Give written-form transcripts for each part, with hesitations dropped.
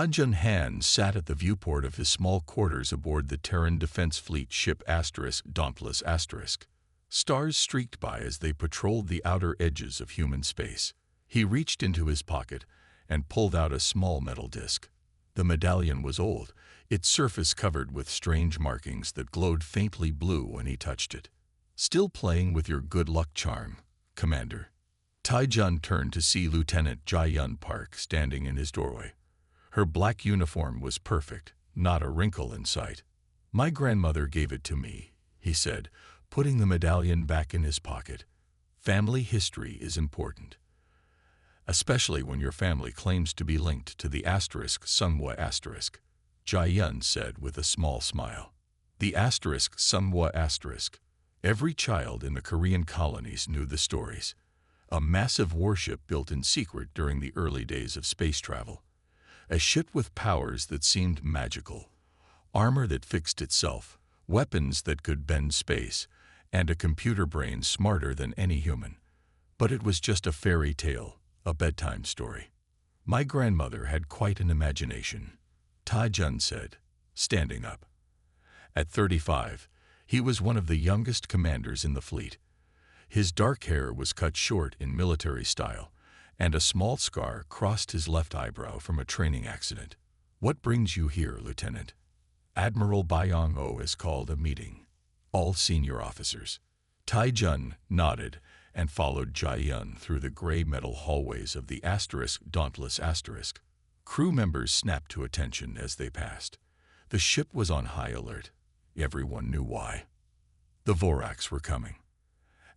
Jun Han sat at the viewport of his small quarters aboard the Terran Defense Fleet ship Dauntless *. Stars streaked by as they patrolled the outer edges of human space. He reached into his pocket and pulled out a small metal disc. The medallion was old, its surface covered with strange markings that glowed faintly blue when he touched it. "Still playing with your good luck charm, Commander?" Jun turned to see Lieutenant Jai-Yun Park standing in his doorway. Her black uniform was perfect, not a wrinkle in sight. "My grandmother gave it to me," he said, putting the medallion back in his pocket. "Family history is important, especially when your family claims to be linked to the Sunwa*. Jai-Yun said with a small smile. The Sunwa*. Every child in the Korean colonies knew the stories. A massive warship built in secret during the early days of space travel. A ship with powers that seemed magical, armor that fixed itself, weapons that could bend space, and a computer brain smarter than any human. But it was just a fairy tale, a bedtime story. My grandmother had quite an imagination, Jun said, standing up. At 35, he was one of the youngest commanders in the fleet. His dark hair was cut short in military style, and a small scar crossed his left eyebrow from a training accident. "What brings you here, Lieutenant?" "Admiral Byung-ho has called a meeting. All senior officers." Jun nodded and followed Jai-Yun through the gray metal hallways of the Dauntless *. Crew members snapped to attention as they passed. The ship was on high alert. Everyone knew why. The Voraks were coming.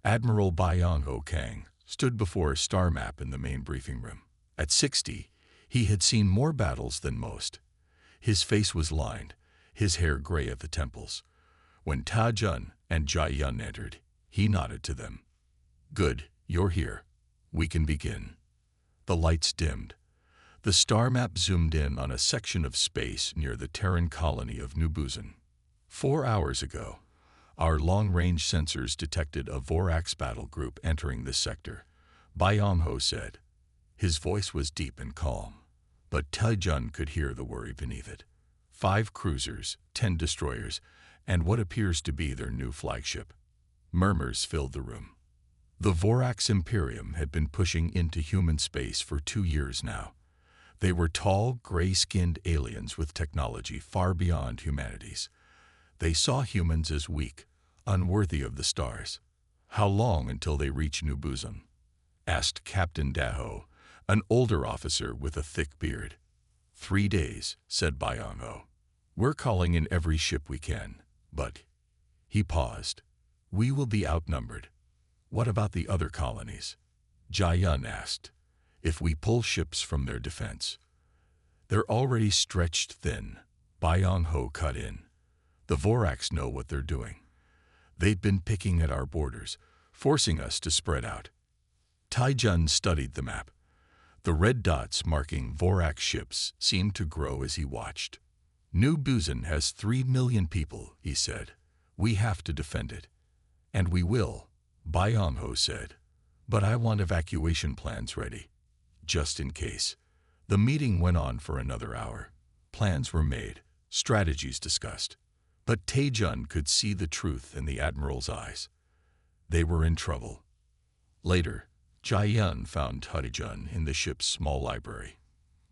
Admiral Byung-ho Kang stood before a star map in the main briefing room. At 60, he had seen more battles than most. His face was lined, his hair gray at the temples. When Jun and Jai-Yun entered, he nodded to them. "Good, you're here. We can begin." The lights dimmed. The star map zoomed in on a section of space near the Terran colony of New Busan. 4 hours ago, our long-range sensors detected a Voraks battle group entering this sector, Byung-ho said. His voice was deep and calm, but Jun could hear the worry beneath it. 5 cruisers, 10 destroyers, and what appears to be their new flagship. Murmurs filled the room. The Voraks Imperium had been pushing into human space for 2 years now. They were tall, gray-skinned aliens with technology far beyond humanity's. They saw humans as weak, unworthy of the stars. "How long until they reach New Busan?" asked Captain Daho, an older officer with a thick beard. 3 days, said Byung-ho. "We're calling in every ship we can, but..." He paused. "We will be outnumbered." "What about the other colonies?" Jai-Yun asked. "If we pull ships from their defense." "They're already stretched thin," Byung-ho cut in. "The Voraks know what they're doing. They've been picking at our borders, forcing us to spread out." Jun studied the map. The red dots marking Vorak ships seemed to grow as he watched. "New Busan has 3 million people," he said. "We have to defend it." "And we will," Byung-ho said. "But I want evacuation plans ready, just in case." The meeting went on for another hour. Plans were made, strategies discussed. But Jun could see the truth in the Admiral's eyes. They were in trouble. Later, Jai-Yun found Jun in the ship's small library.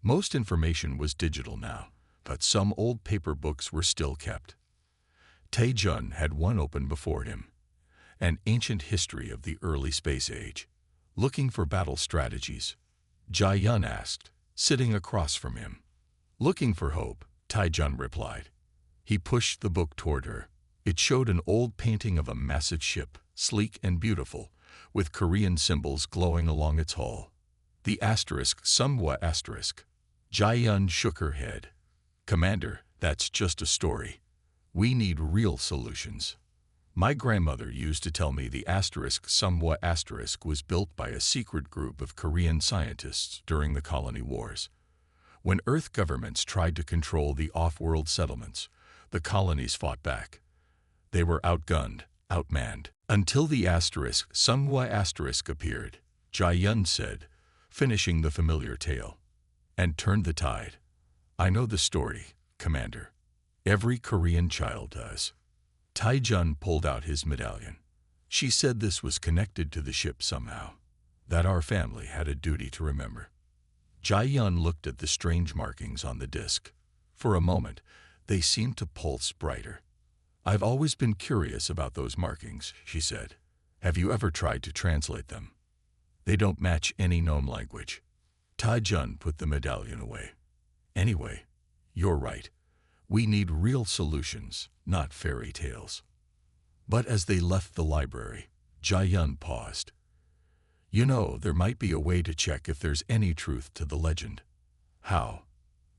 Most information was digital now, but some old paper books were still kept. Jun had one open before him, an ancient history of the early space age. "Looking for battle strategies?" Jai-Yun asked, sitting across from him. "Looking for hope," Jun replied. He pushed the book toward her. It showed an old painting of a massive ship, sleek and beautiful, with Korean symbols glowing along its hull. "The Sunwa*. Jai-Yun shook her head. "Commander, that's just a story. We need real solutions. My grandmother used to tell me the Sunwa* was built by a secret group of Korean scientists during the colony wars. When Earth governments tried to control the off-world settlements, the colonies fought back. They were outgunned, outmanned, until the Sunwa* appeared," Jai-Yun said, finishing the familiar tale, "and turned the tide. I know the story, Commander. Every Korean child does. Tae-jun pulled out his medallion. She said this was connected to the ship somehow, that our family had a duty to remember. Jae-yun looked at the strange markings on the disc. For a moment, they seemed to pulse brighter. I've always been curious about those markings, she said. Have you ever tried to translate them? They don't match any known language. Tae-jun put the medallion away. Anyway, you're right. We need real solutions, not fairy tales. But as they left the library, Jae-yun paused. You know, there might be a way to check if there's any truth to the legend. How?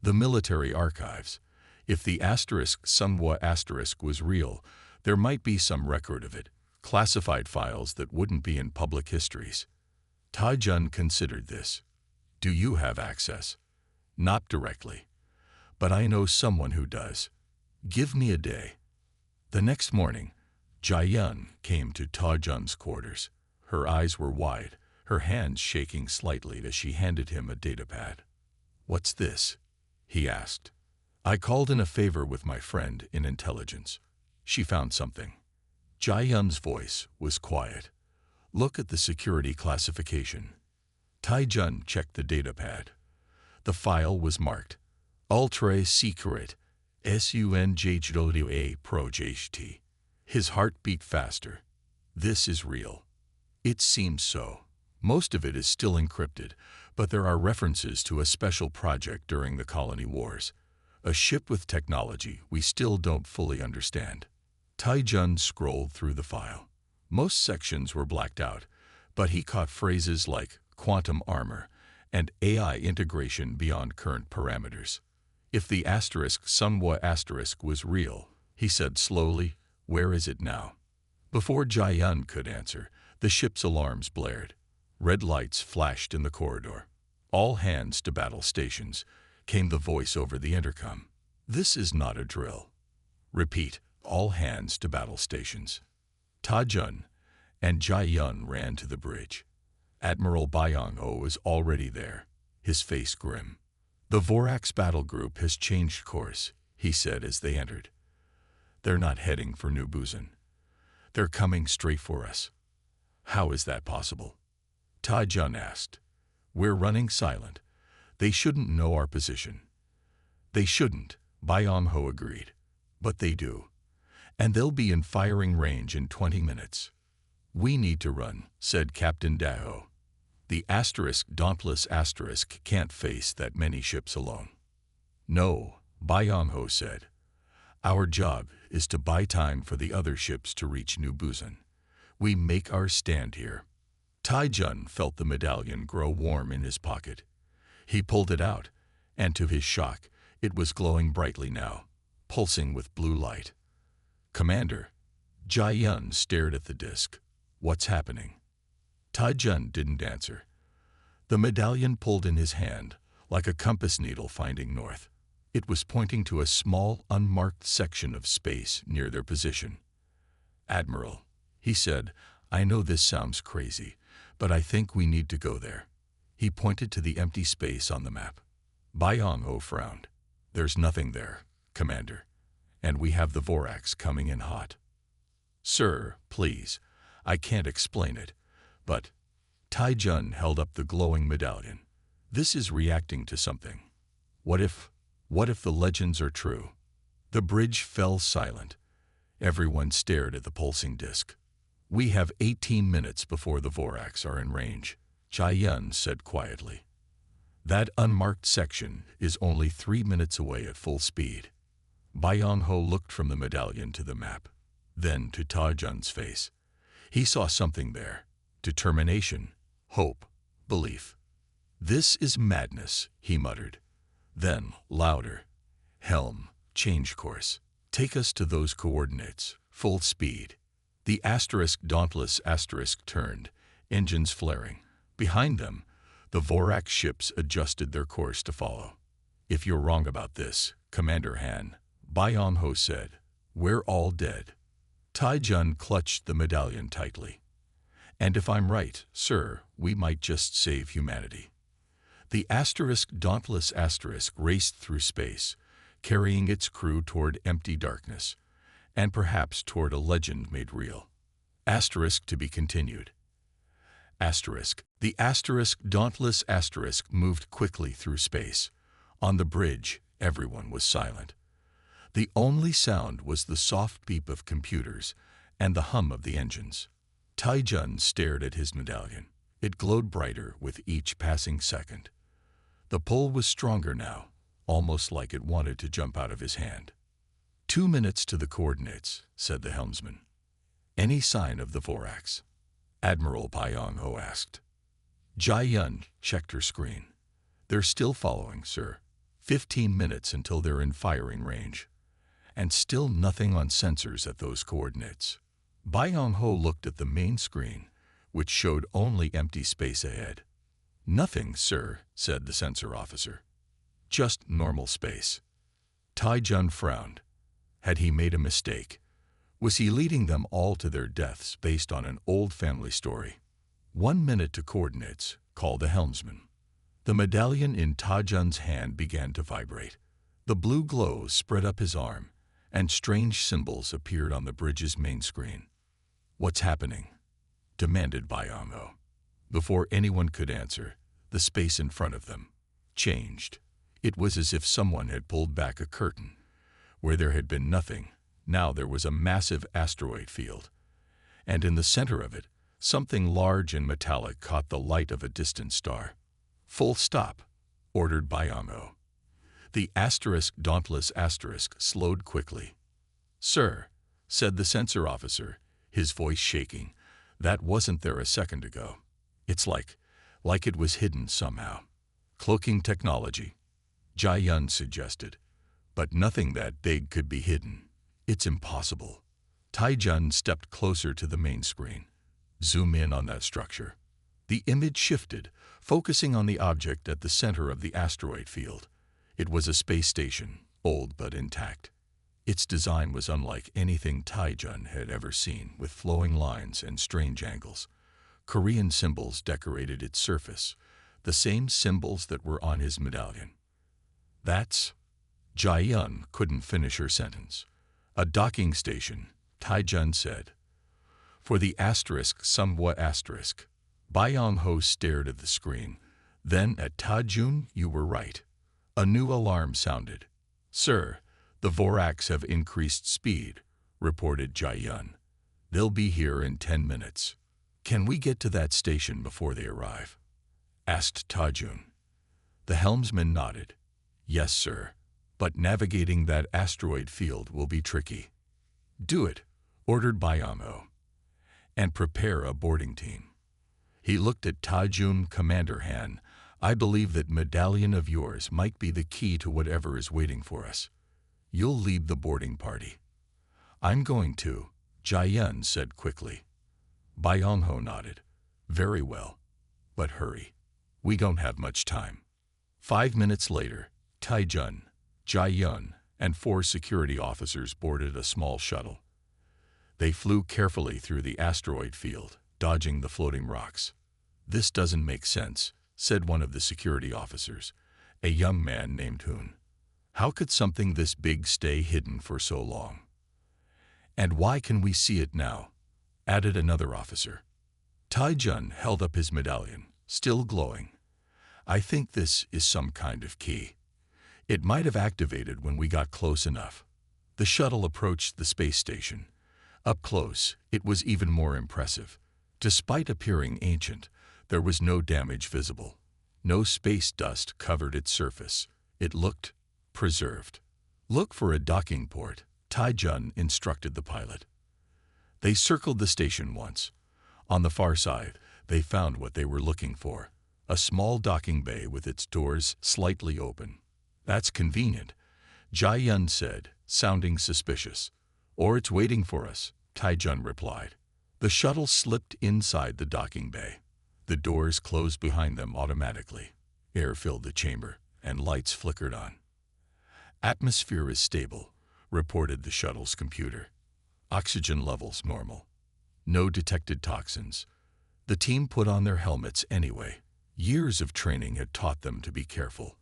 The military archives. If the Sunwa asterisk was real, there might be some record of it, classified files that wouldn't be in public histories. Tae-jun considered this. Do you have access? Not directly. But I know someone who does. Give me a day. The next morning, Jae-yun came to Tae-jun's quarters. Her eyes were wide, her hands shaking slightly as she handed him a datapad. What's this? He asked. I called in a favor with my friend in intelligence. She found something. Jae-yun's voice was quiet. Look at the security classification. Tae-jun checked the datapad. The file was marked Ultra Secret SUNJWA Project. His heart beat faster. This is real. It seems so. Most of it is still encrypted, but there are references to a special project during the colony wars. A ship with technology we still don't fully understand. Tae-jun scrolled through the file. Most sections were blacked out, but he caught phrases like quantum armor and AI integration beyond current parameters. If the Sunwa asterisk was real, he said slowly, where is it now? Before Jae-yun could answer, the ship's alarms blared. Red lights flashed in the corridor. All hands to battle stations, came the voice over the intercom. This is not a drill. Repeat, all hands to battle stations. Tae-jun and Jae-yun ran to the bridge. Admiral Byung-ho was already there, his face grim. The Vorac's battle group has changed course, he said as they entered. They're not heading for New Busan. They're coming straight for us. How is that possible? Tae-jun asked. We're running silent. They shouldn't know our position. They shouldn't, Byung-ho agreed. But they do. And they'll be in firing range in 20 minutes. We need to run, said Captain Daho. The dauntless asterisk can't face that many ships alone. No, Byung-ho said. Our job is to buy time for the other ships to reach New Busan. We make our stand here. Tae-jun felt the medallion grow warm in his pocket. He pulled it out, and to his shock, it was glowing brightly now, pulsing with blue light. Commander, Jae-yun stared at the disc. What's happening? Tae-jun didn't answer. The medallion pulled in his hand, like a compass needle finding north. It was pointing to a small, unmarked section of space near their position. Admiral, he said, I know this sounds crazy, but I think we need to go there. He pointed to the empty space on the map. Byung-ho frowned. There's nothing there, Commander, and we have the Vorac's coming in hot. Sir, please, I can't explain it, but Tae-jun held up the glowing medallion. This is reacting to something. What if the legends are true? The bridge fell silent. Everyone stared at the pulsing disc. We have 18 minutes before the Vorac's are in range, Jae-yun said quietly. That unmarked section is only 3 minutes away at full speed. Byung-ho looked from the medallion to the map, then to Tae-jun's face. He saw something there. Determination, hope, belief. This is madness, he muttered. Then, louder. Helm, change course. Take us to those coordinates, full speed. The dauntless asterisk turned, engines flaring. Behind them, the Vorac ships adjusted their course to follow. If you're wrong about this, Commander Han, Byung-ho said, we're all dead. Tae-jun clutched the medallion tightly. And if I'm right, sir, we might just save humanity. The Dauntless raced through space, carrying its crew toward empty darkness, and perhaps toward a legend made real. To be continued. The Dauntless moved quickly through space. On the bridge, everyone was silent. The only sound was the soft beep of computers and the hum of the engines. Taijun stared at his medallion. It glowed brighter with each passing second. The pull was stronger now, almost like it wanted to jump out of his hand. 2 minutes to the coordinates, said the helmsman. Any sign of the Voraks? Admiral Byung-ho asked. Jai-yun checked her screen. They're still following, sir. 15 minutes until they're in firing range. And still nothing on sensors at those coordinates. Byung-ho looked at the main screen, which showed only empty space ahead. Nothing, sir, said the sensor officer. Just normal space. Taijun frowned. Had he made a mistake? Was he leading them all to their deaths based on an old family story? 1 minute to coordinates, called the helmsman. The medallion in Taijun's hand began to vibrate. The blue glow spread up his arm, and strange symbols appeared on the bridge's main screen. What's happening? Demanded Byung-ho. Before anyone could answer, the space in front of them changed. It was as if someone had pulled back a curtain. Where there had been nothing, now there was a massive asteroid field. And in the center of it, something large and metallic caught the light of a distant star. Full stop, ordered Byung-ho. The Dauntless slowed quickly. Sir, said the sensor officer, his voice shaking, that wasn't there a second ago. It's like it was hidden somehow. Cloaking technology, Jai-yun suggested. But nothing that big could be hidden. It's impossible. Taijun stepped closer to the main screen. Zoom in on that structure. The image shifted, focusing on the object at the center of the asteroid field. It was a space station, old but intact. Its design was unlike anything Taijun had ever seen, with flowing lines and strange angles. Korean symbols decorated its surface, the same symbols that were on his medallion. That's... Jai-yun couldn't finish her sentence. A docking station, Taijun said. For the somewhat asterisk. Byung-ho stared at the screen. Then at Taijun, you were right. A new alarm sounded. Sir, the Voraks have increased speed, reported Jai-yun. They'll be here in 10 minutes. Can we get to that station before they arrive? Asked Taijun. The helmsman nodded. Yes, sir. But navigating that asteroid field will be tricky. Do it, ordered Byung-ho. And prepare a boarding team. He looked at Taijun, Commander Han. I believe that medallion of yours might be the key to whatever is waiting for us. You'll lead the boarding party. I'm going to, Jai-yun said quickly. Byung-ho nodded. Very well. But hurry. We don't have much time. 5 minutes later, Taijun, Jai-yun, and 4 security officers boarded a small shuttle. They flew carefully through the asteroid field, dodging the floating rocks. This doesn't make sense, said one of the security officers, a young man named Hoon. How could something this big stay hidden for so long? And why can we see it now? Added another officer. Taijun held up his medallion, still glowing. I think this is some kind of key. It might have activated when we got close enough. The shuttle approached the space station. Up close, it was even more impressive. Despite appearing ancient, there was no damage visible. No space dust covered its surface. It looked preserved. Look for a docking port, Taijun instructed the pilot. They circled the station once. On the far side, they found what they were looking for. A small docking bay with its doors slightly open. That's convenient, Jai-yun said, sounding suspicious. Or it's waiting for us, Taijun replied. The shuttle slipped inside the docking bay. The doors closed behind them automatically. Air filled the chamber, and lights flickered on. Atmosphere is stable, reported the shuttle's computer. Oxygen levels normal. No detected toxins. The team put on their helmets anyway. Years of training had taught them to be careful.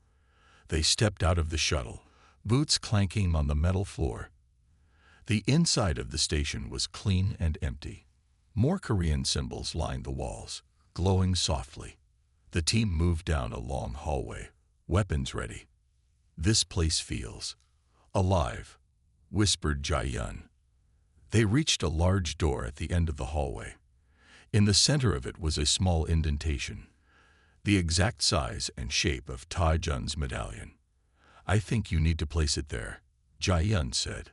They stepped out of the shuttle, boots clanking on the metal floor. The inside of the station was clean and empty. More Korean symbols lined the walls, glowing softly. The team moved down a long hallway, weapons ready. "This place feels alive," whispered Jae-yun. They reached a large door at the end of the hallway. In the center of it was a small indentation, the exact size and shape of Tae-jun's medallion. "I think you need to place it there," Jae-yun said.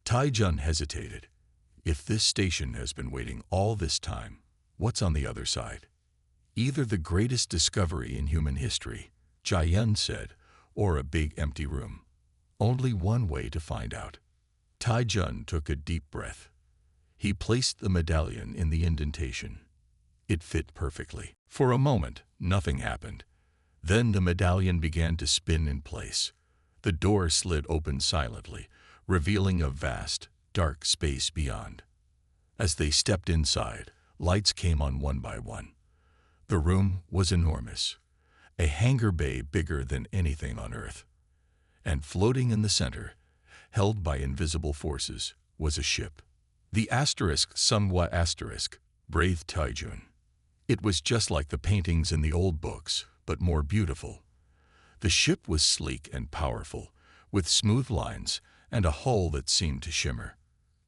Tae-jun hesitated. If this station has been waiting all this time, what's on the other side? "Either the greatest discovery in human history," Jae-yun said, "or a big empty room. Only one way to find out." Tae-jun took a deep breath. He placed the medallion in the indentation. It fit perfectly. For a moment, nothing happened. Then the medallion began to spin in place. The door slid open silently, revealing a vast, dark space beyond. As they stepped inside, lights came on one by one. The room was enormous, a hangar bay bigger than anything on Earth. And floating in the center, held by invisible forces, was a ship. The Sunwa asterisk breathed Tae-jun. It was just like the paintings in the old books, but more beautiful. The ship was sleek and powerful, with smooth lines and a hull that seemed to shimmer.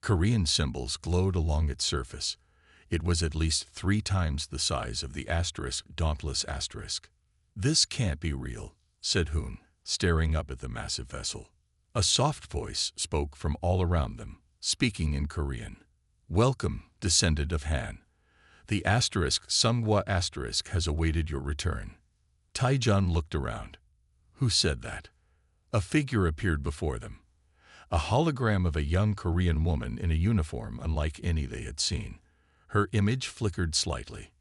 Korean symbols glowed along its surface. It was at least 3 times the size of the dauntless asterisk. "This can't be real," said Hoon, staring up at the massive vessel. A soft voice spoke from all around them, speaking in Korean. "Welcome, descendant of Han. The Sunwa asterisk has awaited your return." Tae-jun looked around. Who said that? A figure appeared before them. A hologram of a young Korean woman in a uniform unlike any they had seen. Her image flickered slightly.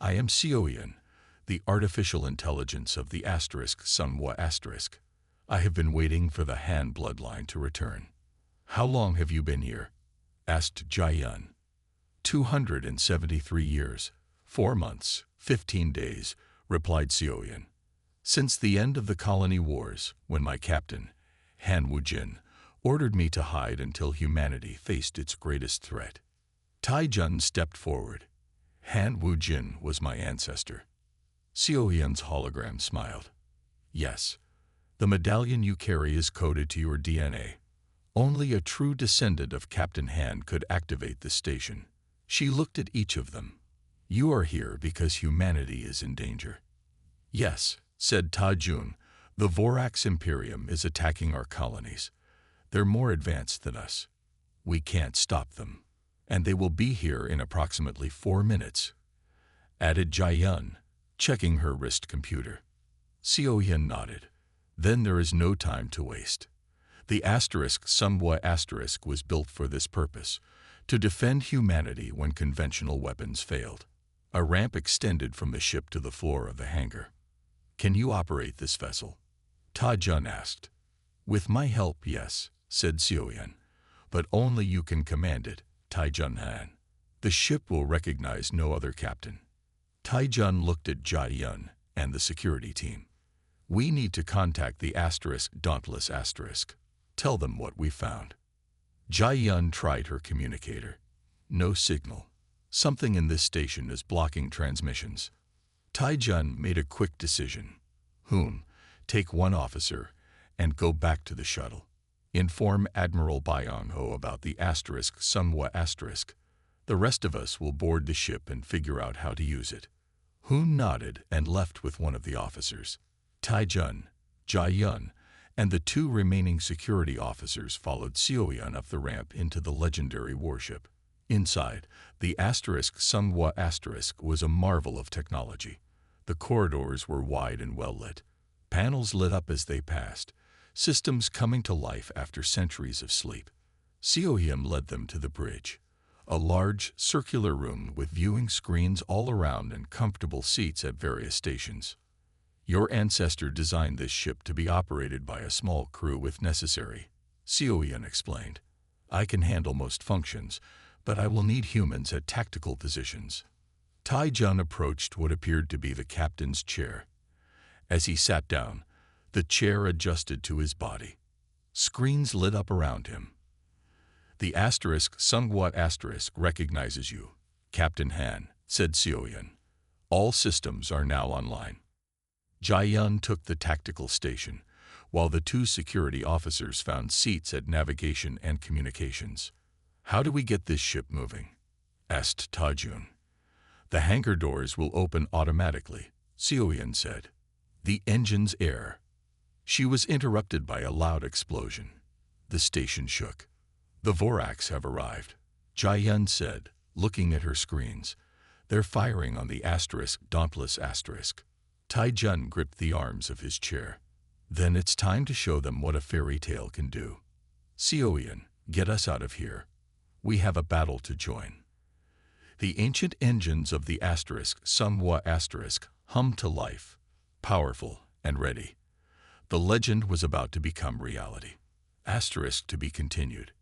"I am Seo-yeon, the artificial intelligence of the Sunwa asterisk. I have been waiting for the Han bloodline to return." "How long have you been here?" asked Jae-yun. 273 years, 4 months, 15 days, replied Seo-yeon. "Since the end of the colony wars, when my captain, Han Woo-jin, ordered me to hide until humanity faced its greatest threat." Tae-jun stepped forward. "Han Woo-jin was my ancestor." Seo-yeon's hologram smiled. "Yes, the medallion you carry is coded to your DNA. Only a true descendant of Captain Han could activate this station." She looked at each of them. "You are here because humanity is in danger." "Yes," said Tae-jun, "the Vorax Imperium is attacking our colonies. They're more advanced than us. We can't stop them. And they will be here in approximately 4 minutes," added Jae-yun, checking her wrist computer. Seo-yeon nodded. "Then there is no time to waste. The Sunwa asterisk was built for this purpose, to defend humanity when conventional weapons failed." A ramp extended from the ship to the floor of the hangar. "Can you operate this vessel?" Tae-jun asked. "With my help, yes," said Seo-yeon. "But only you can command it, Tae-jun Han. The ship will recognize no other captain." Tae-jun looked at Jae-yun and the security team. "We need to contact the dauntless asterisk. Tell them what we found." Jae-yun tried her communicator. No signal. Something in this station is blocking transmissions. Tae-jun made a quick decision. "Hoon, take 1 officer and go back to the shuttle. Inform Admiral Byung-ho about the Sunwa asterisk. The rest of us will board the ship and figure out how to use it." Hoon nodded and left with one of the officers. Tae-jun, Jae-yun, and the 2 remaining security officers followed Seo-yeon up the ramp into the legendary warship. Inside, the Sunwa asterisk was a marvel of technology. The corridors were wide and well lit. Panels lit up as they passed, systems coming to life after centuries of sleep. Seo-yeon led them to the bridge, a large, circular room with viewing screens all around and comfortable seats at various stations. "Your ancestor designed this ship to be operated by a small crew if necessary," Seo-yeon explained. "I can handle most functions, but I will need humans at tactical positions." Tai Jun approached what appeared to be the captain's chair. As he sat down, the chair adjusted to his body. Screens lit up around him. The asterisk somewhat asterisk recognizes you, Captain Han, said Sioyan. All systems are now online. Jai-yun took the tactical station, while the two security officers found seats at navigation and communications. How do we get this ship moving? Asked Ta-jun. The hangar doors will open automatically, Sioyan said. The engine's air. She was interrupted by a loud explosion. The station shook. The Voraks have arrived, Jai-yun said, looking at her screens. They're firing on the asterisk dauntless asterisk. Tai-jun gripped the arms of his chair. Then it's time to show them what a fairy tale can do. Sioyan, get us out of here. We have a battle to join. The ancient engines of the asterisk somewhat asterisk hummed to life, powerful and ready. The legend was about to become reality. Asterisk to be continued.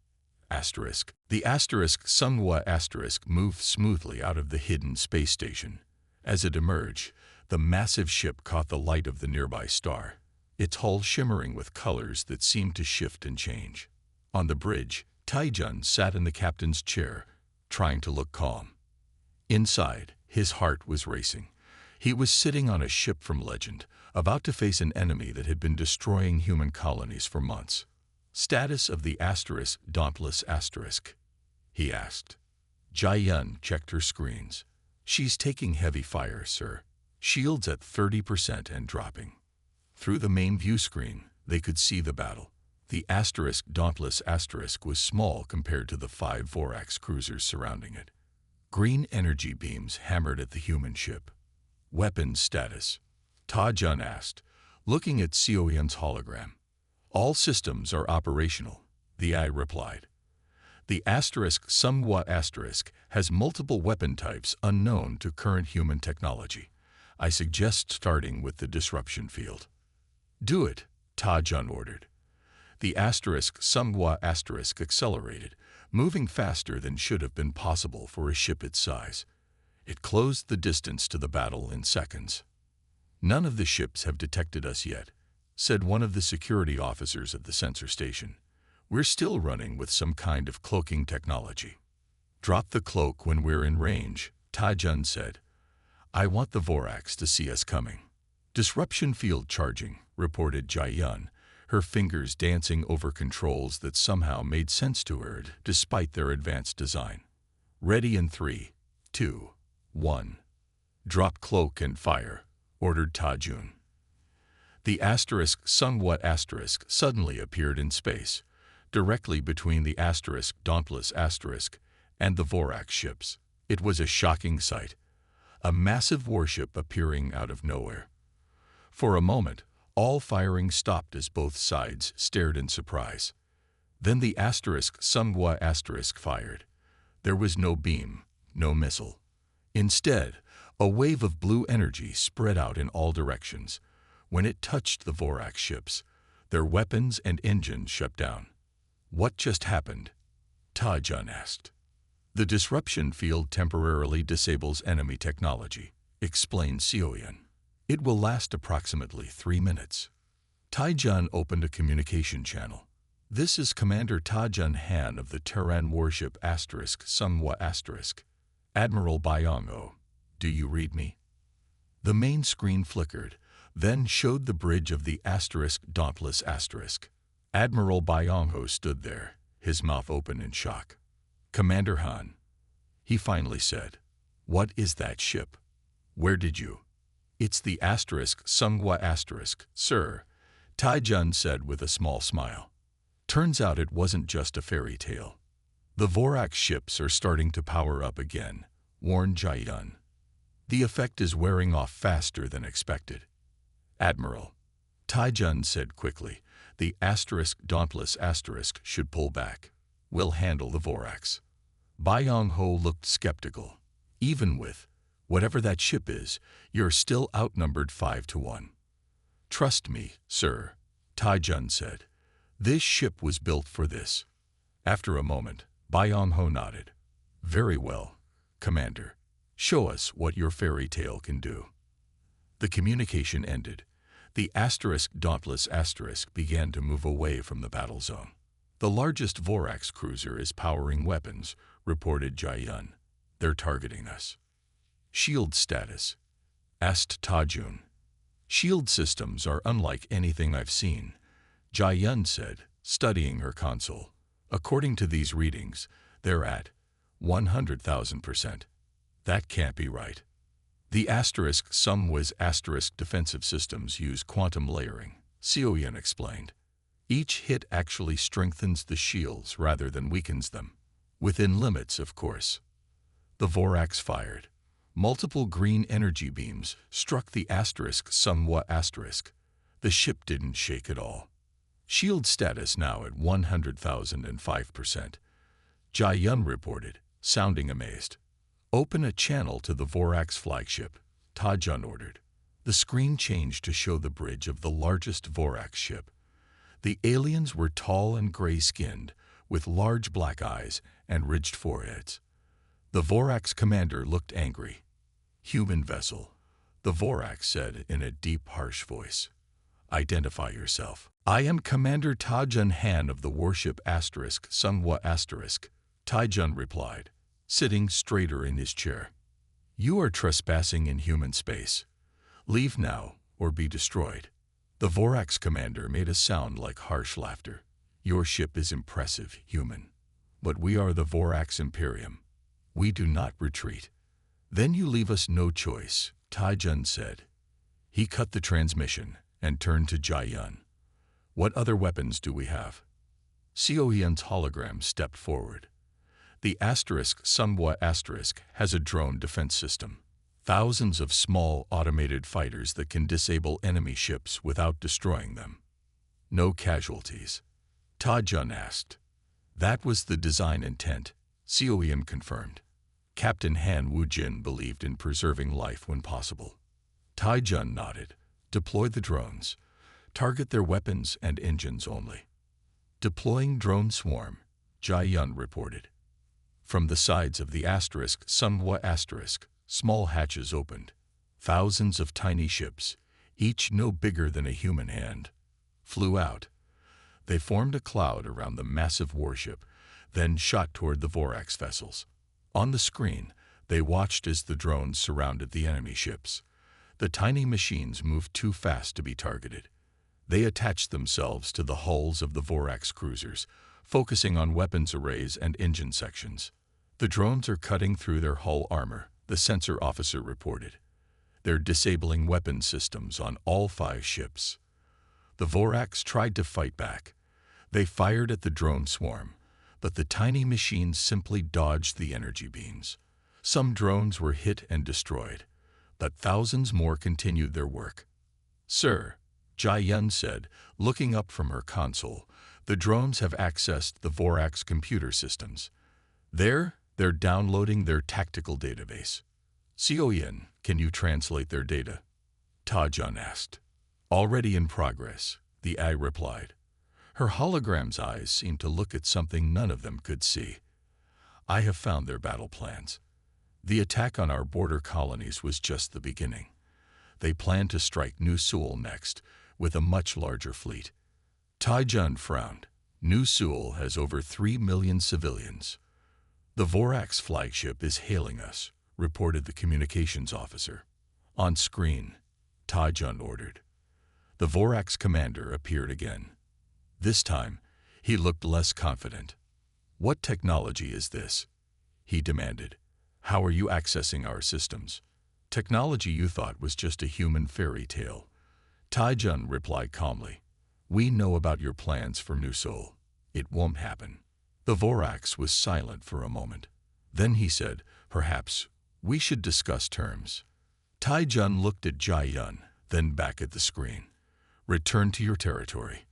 Asterisk. The asterisk somewhat asterisk moved smoothly out of the hidden space station. As it emerged, the massive ship caught the light of the nearby star, its hull shimmering with colors that seemed to shift and change. On the bridge, Tai-jun sat in the captain's chair, trying to look calm. Inside, his heart was racing. He was sitting on a ship from legend, about to face an enemy that had been destroying human colonies for months. Status of the asterisk dauntless asterisk? He asked. Jai-yun checked her screens. She's taking heavy fire, sir. Shields at 30% and dropping. Through the main view screen, they could see the battle. The asterisk dauntless asterisk was small compared to the 5 Vorax cruisers surrounding it. Green energy beams hammered at the human ship. Weapons status? Ta-jun asked, looking at Sioyan's hologram. All systems are operational, the eye replied. The asterisk somewhat asterisk has multiple weapon types unknown to current human technology. I suggest starting with the disruption field. Do it, Ta-jun ordered. The asterisk somewhat asterisk accelerated, moving faster than should have been possible for a ship its size. It closed the distance to the battle in seconds. None of the ships have detected us yet, said one of the security officers at the sensor station. We're still running with some kind of cloaking technology. Drop the cloak when we're in range, Ta-jun said. I want the Vorax to see us coming. Disruption field charging, reported Jai-yun, her fingers dancing over controls that somehow made sense to her despite their advanced design. Ready in 3, 2, 1. Drop cloak and fire, ordered Ta-jun. The asterisk somewhat asterisk suddenly appeared in space, directly between the asterisk dauntless asterisk and the Vorax ships. It was a shocking sight, a massive warship appearing out of nowhere. For a moment, all firing stopped as both sides stared in surprise. Then the asterisk somewhat asterisk fired. There was no beam, no missile. Instead, a wave of blue energy spread out in all directions. When it touched the Vorax ships, their weapons and engines shut down. What just happened? Ta-jun asked. The disruption field temporarily disables enemy technology, explained Sioyan. It will last approximately 3 minutes. Tai-jun opened a communication channel. This is Commander Ta-jun Han of the Terran warship asterisk somewhat asterisk. Admiral Byung-ho, do you read me? The main screen flickered, then showed the bridge of the asterisk dauntless asterisk. Admiral Byung-ho stood there, his mouth open in shock. Commander Han, he finally said. What is that ship? Where did you? It's the asterisk somewhat asterisk, sir, Tai-jun said with a small smile. Turns out it wasn't just a fairy tale. The Vorax ships are starting to power up again, warned Jai-yun. The effect is wearing off faster than expected. Admiral, Tai-jun said quickly, the asterisk dauntless asterisk should pull back. We'll handle the Vorax. Byung-ho looked skeptical. Even with whatever that ship is, you're still outnumbered 5-1. Trust me, sir, Tai-jun said. This ship was built for this. After a moment, Byung-ho nodded. Very well, Commander. Show us what your fairy tale can do. The communication ended. The Dauntless began to move away from the battle zone. The largest Vorax cruiser is powering weapons, reported Jai-Yun. They're targeting us. Shield status? Asked Ta-Jun. Shield systems are unlike anything I've seen, Jai-Yun said, studying her console. According to these readings, they're at 100,000%. That can't be right. The defensive systems use quantum layering, Xiaoyan explained. Each hit actually strengthens the shields rather than weakens them. Within limits, of course. The Vorax fired. Multiple green energy beams struck the The ship didn't shake at all. Shield status now at 100,005%. Jai-Yun reported, sounding amazed. Open a channel to the Vorax flagship, Ta-Jun ordered. The screen changed to show the bridge of the largest Vorax ship. The aliens were tall and gray-skinned, with large black eyes and ridged foreheads. The Vorax commander looked angry. Human vessel, the Vorax said in a deep, harsh voice. Identify yourself. I am Commander Ta-Jun Han of the Warship Ta-Jun replied, sitting straighter in his chair. You are trespassing in human space. Leave now or be destroyed. The Vorax commander made a sound like harsh laughter. Your ship is impressive, human. But we are the Vorax Imperium. We do not retreat. Then you leave us no choice, Ta-Jun said. He cut the transmission and turned to Jai-Yun. What other weapons do we have? Xiaoyan's hologram stepped forward. The has a drone defense system. Thousands of small automated fighters that can disable enemy ships without destroying them. No casualties. Ta-Jun asked. That was the design intent, Xiaoyan confirmed. Captain Han Wujin believed in preserving life when possible. Ta-Jun nodded. Deploy the drones. Target their weapons and engines only. Deploying drone swarm, Jai-Yun reported. From the sides of the small hatches opened. Thousands of tiny ships, each no bigger than a human hand, flew out. They formed a cloud around the massive warship, then shot toward the Vorax vessels. On the screen, they watched as the drones surrounded the enemy ships. The tiny machines moved too fast to be targeted. They attached themselves to the hulls of the Vorax cruisers, focusing on weapons arrays and engine sections. The drones are cutting through their hull armor, the sensor officer reported. They're disabling weapon systems on all 5 ships. The Vorax tried to fight back. They fired at the drone swarm, but the tiny machines simply dodged the energy beams. Some drones were hit and destroyed, but thousands more continued their work. Sir, Jai-Yun said, looking up from her console, the drones have accessed the Vorax computer systems. They're downloading their tactical database. Xiaoyan, can you translate their data? Ta-Jun asked. Already in progress, the AI replied. Her hologram's eyes seemed to look at something none of them could see. I have found their battle plans. The attack on our border colonies was just the beginning. They plan to strike New Seoul next, with a much larger fleet. Ta-Jun frowned. New Seoul has over 3 million civilians. The Vorax flagship is hailing us, reported the communications officer. On screen, Ta-Jun ordered. The Vorax commander appeared again. This time, he looked less confident. What technology is this? He demanded. How are you accessing our systems? Technology you thought was just a human fairy tale. Ta-Jun replied calmly. We know about your plans for New Seoul. It won't happen. The Vorax was silent for a moment. Then he said, perhaps we should discuss terms. Ta-Jun looked at Jai-Yun, then back at the screen. Return to your territory.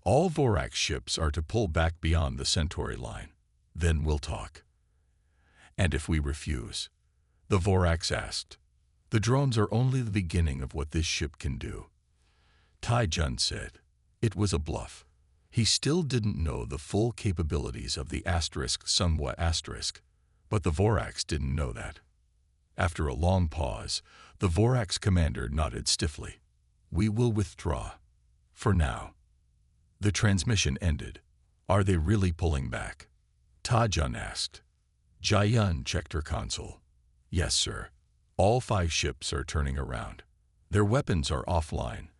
All Vorax ships are to pull back beyond the Centauri line. Then we'll talk. And if we refuse? The Vorax asked. The drones are only the beginning of what this ship can do. Ta-Jun said. It was a bluff. He still didn't know the full capabilities of the but the Vorax didn't know that. After a long pause, the Vorac's commander nodded stiffly. "We will withdraw. For now." The transmission ended. "Are they really pulling back?" Ta-Jun asked. Jia-Yun checked her console. "Yes, sir. All 5 ships are turning around. Their weapons are offline,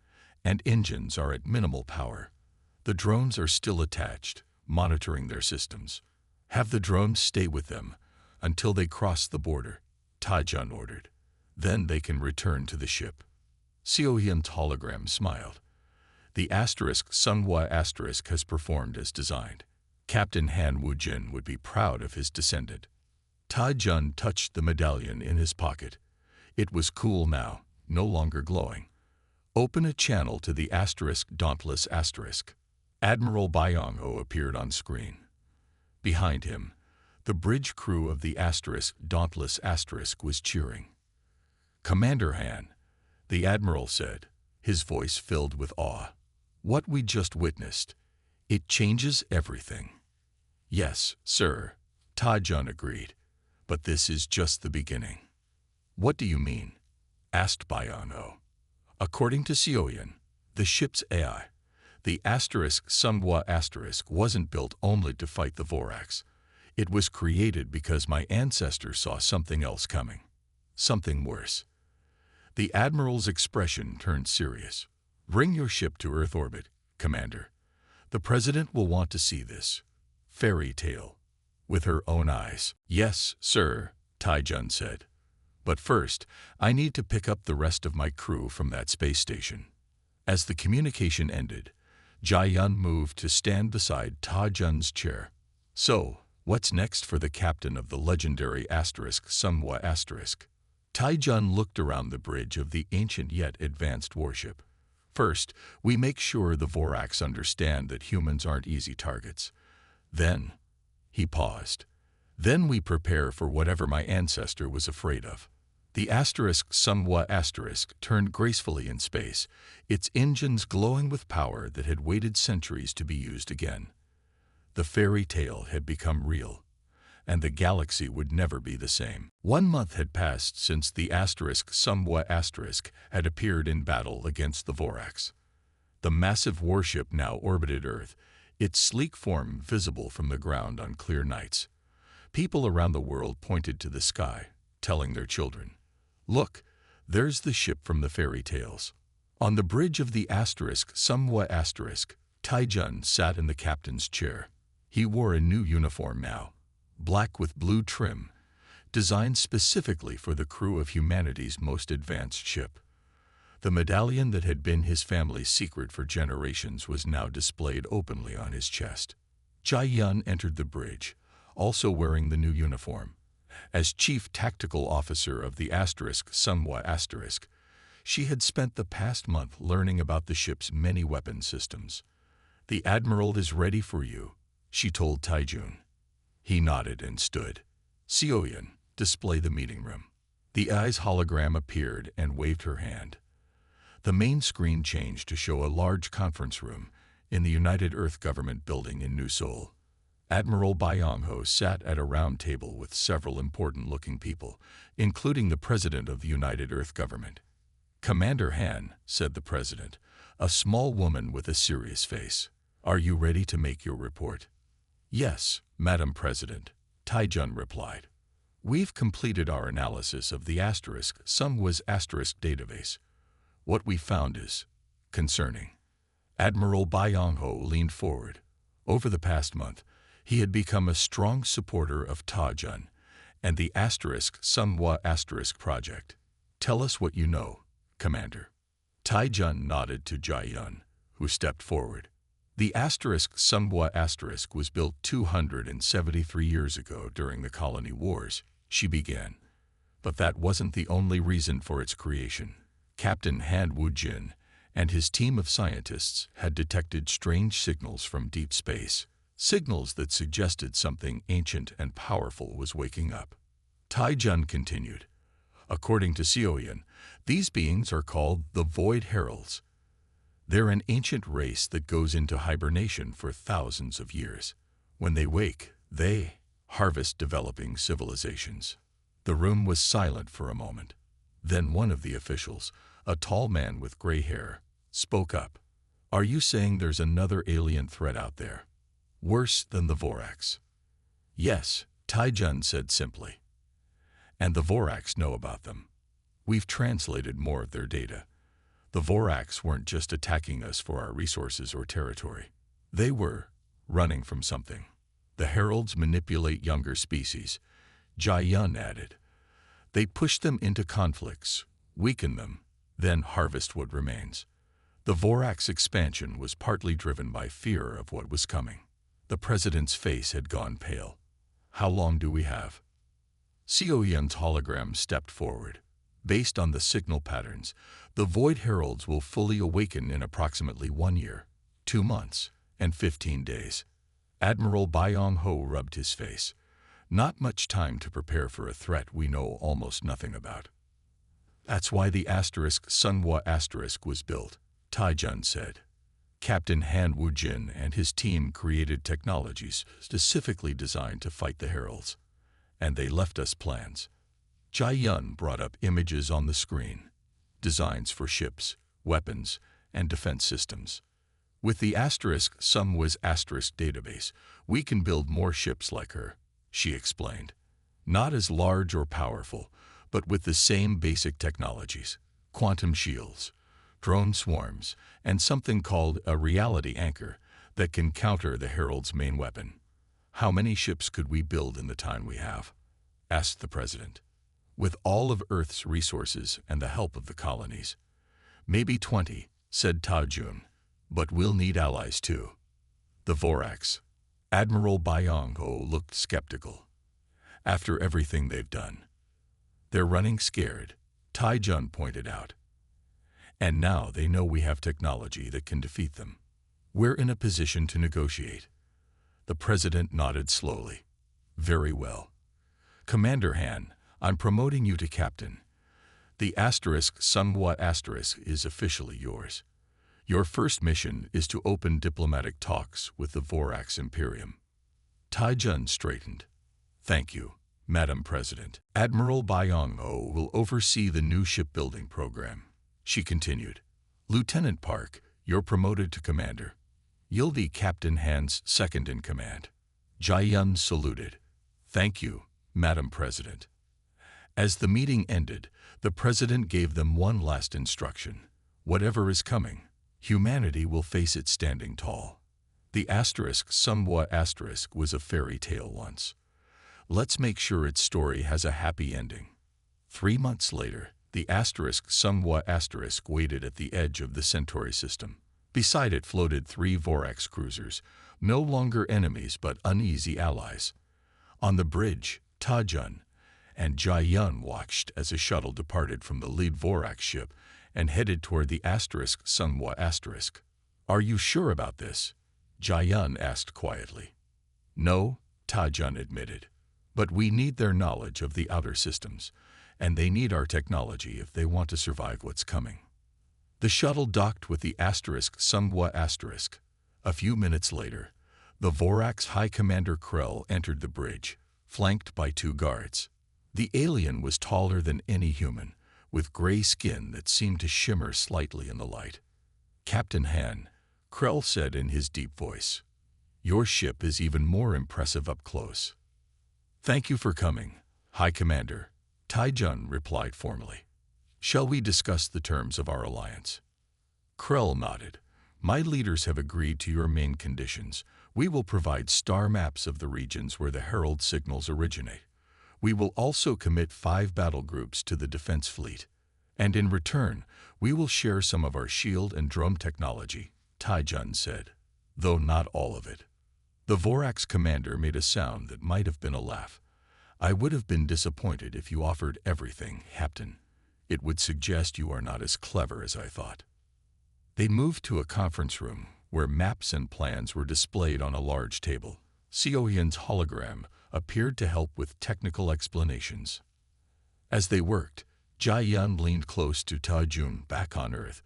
and engines are at minimal power. The drones are still attached, monitoring their systems. Have the drones stay with them until they cross the border," Ta-Jun ordered. "Then they can return to the ship." Seo-Hyun's hologram smiled. "The Sunhwa has performed as designed. Captain Han Woo-jin would be proud of his descendant." Ta-Jun touched the medallion in his pocket. It was cool now, no longer glowing. "Open a channel to the Dauntless *. Admiral Byung-ho appeared on screen. Behind him, the bridge crew of the Dauntless * was cheering. "Commander Han," the admiral said, his voice filled with awe. "What we just witnessed, it changes everything." "Yes, sir," Ta-Jun agreed, "but this is just the beginning." "What do you mean?" asked Byung-ho. According to Seo-Hyun, the ship's AI, the Sunhwa wasn't built only to fight the Vorac's. It was created because my ancestors saw something else coming. Something worse. The admiral's expression turned serious. "Bring your ship to Earth orbit, Commander. The President will want to see this fairy tale with her own eyes." "Yes, sir," Ta-Jun said. "But first, I need to pick up the rest of my crew from that space station." As the communication ended, Jia-Yun moved to stand beside Ta-Jun's chair. "So, what's next for the captain of the legendary Sunhwa? Ta-Jun looked around the bridge of the ancient yet advanced warship. "First, we make sure the Vorac's understand that humans aren't easy targets. Then," he paused, "then we prepare for whatever my ancestor was afraid of." The Sunhwa turned gracefully in space, its engines glowing with power that had waited centuries to be used again. The fairy tale had become real, and the galaxy would never be the same. 1 month had passed since the Sunhwa had appeared in battle against the Vorac's. The massive warship now orbited Earth, its sleek form visible from the ground on clear nights. People around the world pointed to the sky, telling their children, "Look, there's the ship from the fairy tales." On the bridge of the Sunhwa, Ta-Jun sat in the captain's chair. He wore a new uniform now, black with blue trim, designed specifically for the crew of humanity's most advanced ship. The medallion that had been his family's secret for generations was now displayed openly on his chest. Jia-Yun entered the bridge, also wearing the new uniform. As chief tactical officer of the Sunhwa, she had spent the past month learning about the ship's many weapon systems. "The admiral is ready for you," she told Ta-Jun. He nodded and stood. "Seo-Hyun, display the meeting room." The eye's hologram appeared and waved her hand. The main screen changed to show a large conference room in the United Earth Government building in New Seoul. Admiral Byung-ho sat at a round table with several important-looking people, including the President of the United Earth Government. "Commander Han," said the President, a small woman with a serious face, "are you ready to make your report?" "Yes, Madam President," Ta-Jun replied. "We've completed our analysis of the Sunhwa's database. What we found is concerning." Admiral Byung-ho leaned forward. Over the past month, he had become a strong supporter of Ta-Jun and the Sunhwa project. "Tell us what you know, Commander." Ta-Jun nodded to Jia-Yun, who stepped forward. "The Sunhwa was built 273 years ago during the colony wars," she began. "But that wasn't the only reason for its creation. Captain Han Woo-jin and his team of scientists had detected strange signals from deep space, signals that suggested something ancient and powerful was waking up." Ta-Jun continued. "According to Seo-Hyun, these beings are called the Void Heralds. They're an ancient race that goes into hibernation for thousands of years. When they wake, they harvest developing civilizations. The room was silent for a moment. Then one of the officials, a tall man with gray hair, spoke up. Are you saying there's another alien threat out there? Worse than the Voraks? Yes, Taijun said simply. And the Voraks know about them. We've translated more of their data. The Voraks weren't just attacking us for our resources or territory. They were running from something. The heralds manipulate younger species, Jai Yun added. They push them into conflicts, weaken them, then harvest what remains. The Voraks expansion was partly driven by fear of what was coming. The president's face had gone pale. How long do we have? Seo Yun's hologram stepped forward. Based on the signal patterns, the Void Heralds will fully awaken in approximately 1 year, 2 months, and 15 days. Admiral Byong Ho rubbed his face. Not much time to prepare for a threat we know almost nothing about. That's why the Sunhua was built, Taijun said. Captain Han Wujin and his team created technologies specifically designed to fight the Heralds. And they left us plans. Jai Yun brought up images on the screen. Designs for ships, weapons, and defense systems. With the Sunhua's database, we can build more ships like her, she explained. Not as large or powerful, but with the same basic technologies. Quantum shields, drone swarms, and something called a reality anchor that can counter the Herald's main weapon. How many ships could we build in the time we have? Asked the president. With all of Earth's resources and the help of the colonies. Maybe 20, said Taijun. But we'll need allies too. The Voraks. Admiral Byong Ho looked skeptical. After everything they've done. They're running scared, Taijun pointed out. And now they know we have technology that can defeat them. We're in a position to negotiate. The president nodded slowly. Very well. Commander Han, I'm promoting you to captain. The Sunhua is officially yours. Your first mission is to open diplomatic talks with the Voraks Imperium. Taijun straightened. Thank you, Madam President. Admiral Byong Ho will oversee the new shipbuilding program. She continued. Lieutenant Park, you're promoted to commander. You'll be Captain Han's second in command. Jai Yun saluted. Thank you, Madam President. As the meeting ended, the president gave them one last instruction. Whatever is coming, humanity will face it standing tall. The Sunhua was a fairy tale once. Let's make sure its story has a happy ending. 3 months later, the Sunhua waited at the edge of the Centauri system. Beside it floated 3 Voraks cruisers, no longer enemies but uneasy allies. On the bridge, Taijun and Jai Yun watched as a shuttle departed from the lead Vorak ship and headed toward the Sunhua. Are you sure about this? Jai Yun asked quietly. No, Taijun admitted. But we need their knowledge of the outer systems, and they need our technology if they want to survive what's coming. The shuttle docked with the Sunhua. A few minutes later, the Voraks High Commander Krell entered the bridge, flanked by 2 guards. The alien was taller than any human, with gray skin that seemed to shimmer slightly in the light. Captain Han, Krell said in his deep voice. Your ship is even more impressive up close. Thank you for coming, High Commander, Taijun replied formally. Shall we discuss the terms of our alliance? Krell nodded. My leaders have agreed to your main conditions. We will provide star maps of the regions where the Herald signals originate. We will also commit 5 battle groups to the defense fleet. And in return, we will share some of our shield and drone technology, Taijun said, though not all of it. The Voraks commander made a sound that might have been a laugh. I would have been disappointed if you offered everything, Captain. It would suggest you are not as clever as I thought. They moved to a conference room where maps and plans were displayed on a large table. Seo Yun's hologram appeared to help with technical explanations. As they worked, Jai Yun leaned close to Taijun. Back on Earth,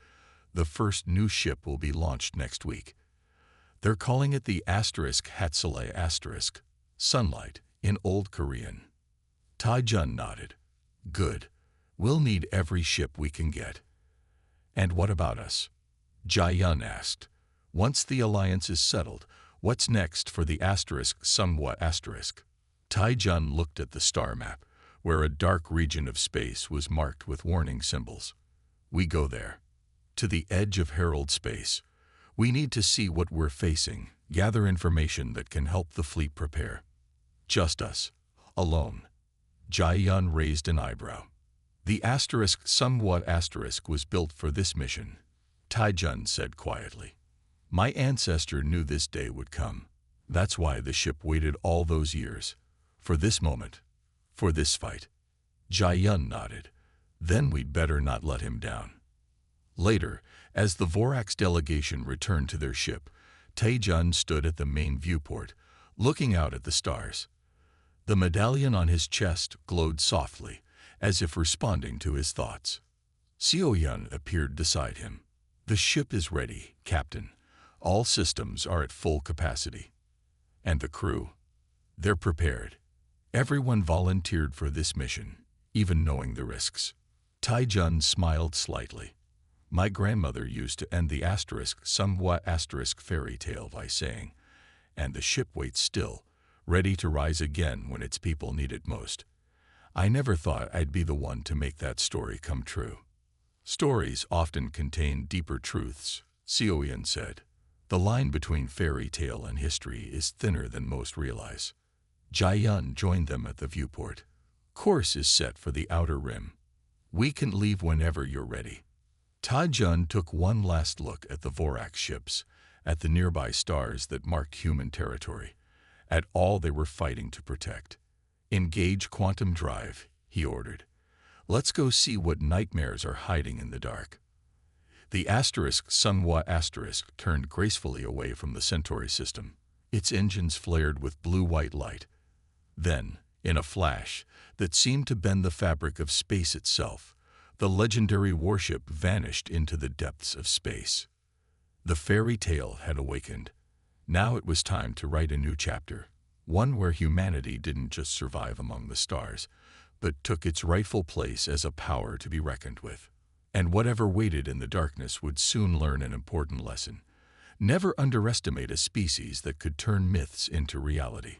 the first new ship will be launched next week. They're calling it the *Hatsale*, sunlight, in Old Korean. Tai-Jun nodded. Good. We'll need every ship we can get. And what about us? Jai-Yun asked. Once the alliance is settled, what's next for the asterisk somewhat asterisk? Tai-Jun looked at the star map, where a dark region of space was marked with warning symbols. We go there. To the edge of herald space. We need to see what we're facing, gather information that can help the fleet prepare. Just us. Alone. Jai-Yun raised an eyebrow. The asterisk somewhat asterisk was built for this mission, Tai-Jun said quietly. My ancestor knew this day would come. That's why the ship waited all those years. For this moment. For this fight. Jai-Yun nodded. Then we'd better not let him down. Later, as the Vorac's delegation returned to their ship, Tai-Jun stood at the main viewport, looking out at the stars. The medallion on his chest glowed softly, as if responding to his thoughts. Seo-Yun appeared beside him. The ship is ready, Captain. All systems are at full capacity. And the crew? They're prepared. Everyone volunteered for this mission, even knowing the risks. Tai-Jun smiled slightly. My grandmother used to end the asterisk somewhat asterisk fairy tale by saying, and the ship waits still, ready to rise again when its people need it most. I never thought I'd be the one to make that story come true. Stories often contain deeper truths, Seo-Yun said. The line between fairy tale and history is thinner than most realize. Jai-Yun joined them at the viewport. Course is set for the outer rim. We can leave whenever you're ready. Tai-Jun took one last look at the Vorax ships, at the nearby stars that marked human territory, at all they were fighting to protect. Engage quantum drive, he ordered. Let's go see what nightmares are hiding in the dark. The asterisk somewhat asterisk turned gracefully away from the Centauri system. Its engines flared with blue-white light. Then, in a flash that seemed to bend the fabric of space itself, the legendary warship vanished into the depths of space. The fairy tale had awakened. Now it was time to write a new chapter, one where humanity didn't just survive among the stars, but took its rightful place as a power to be reckoned with. And whatever waited in the darkness would soon learn an important lesson. Never underestimate a species that could turn myths into reality.